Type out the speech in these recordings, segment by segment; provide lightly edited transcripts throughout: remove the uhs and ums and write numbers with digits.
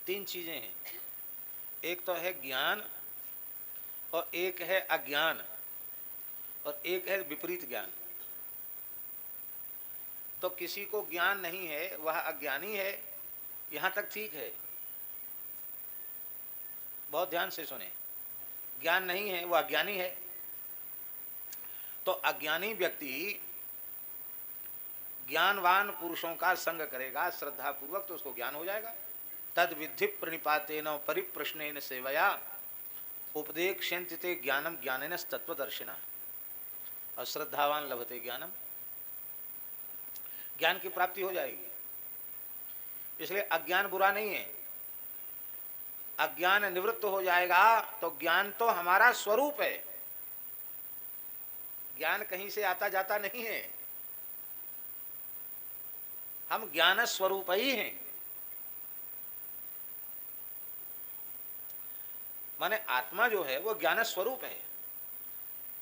तीन चीजें हैं, एक तो है ज्ञान और एक है अज्ञान और एक है विपरीत ज्ञान। तो किसी को ज्ञान नहीं है वह अज्ञानी है, यहां तक ठीक है, बहुत ध्यान से सुने। ज्ञान नहीं है वह अज्ञानी है। तो अज्ञानी व्यक्ति ज्ञानवान पुरुषों का संग करेगा श्रद्धा पूर्वक तो उसको ज्ञान हो जाएगा। तद विधि प्रणिपातेन परिप्रश्नेन सेवया उपदेक्ष्यन्ति ते ज्ञानम ज्ञानेन तत्वदर्शिना और श्रद्धावान लभते ज्ञानम, ज्ञान की प्राप्ति हो जाएगी। इसलिए अज्ञान बुरा नहीं है, अज्ञान निवृत्त हो जाएगा तो ज्ञान तो हमारा स्वरूप है, ज्ञान कहीं से आता जाता नहीं है, हम ज्ञान स्वरूप ही हैं। माने आत्मा जो है वो ज्ञान स्वरूप है,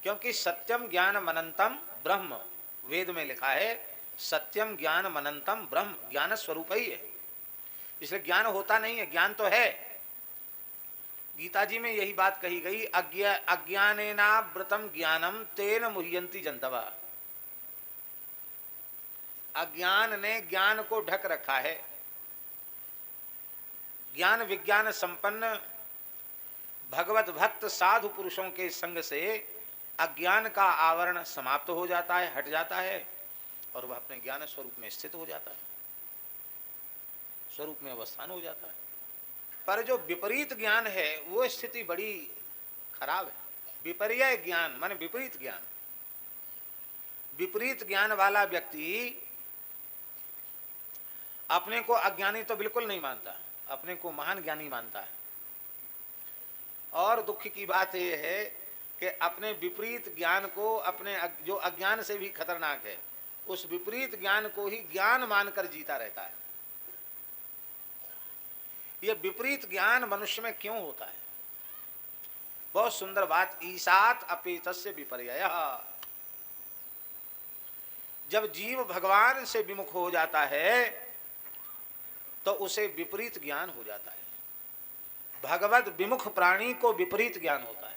क्योंकि सत्यम ज्ञान मनंतम ब्रह्म, वेद में लिखा है सत्यम ज्ञान मनंतम ब्रह्म, ज्ञान स्वरूप ही है। इसलिए ज्ञान होता नहीं है, ज्ञान तो है। गीता जी में यही बात कही गई, अज्ञानेनावृतम ज्ञानम तेन मुह्यंति जंतवा। अज्ञान ने ज्ञान को ढक रखा है। ज्ञान विज्ञान संपन्न भगवत भक्त साधु पुरुषों के संग से अज्ञान का आवरण समाप्त हो जाता है, हट जाता है और वह अपने ज्ञान स्वरूप में स्थित हो जाता है, स्वरूप में अवस्थान हो जाता है। पर जो विपरीत ज्ञान है वो स्थिति बड़ी खराब है। विपर्य ज्ञान माने विपरीत ज्ञान, विपरीत ज्ञान वाला व्यक्ति अपने को अज्ञानी तो बिल्कुल नहीं मानता, अपने को महान ज्ञानी मानता है। और दुख की बात यह है कि अपने विपरीत ज्ञान को, अपने जो अज्ञान से भी खतरनाक है, उस विपरीत ज्ञान को ही ज्ञान मानकर जीता रहता है। यह विपरीत ज्ञान मनुष्य में क्यों होता है? बहुत सुंदर बात, ईसात अपेतस्य विपर्ययः। जब जीव भगवान से विमुख हो जाता है तो उसे विपरीत ज्ञान हो जाता है। भगवत विमुख प्राणी को विपरीत ज्ञान होता है।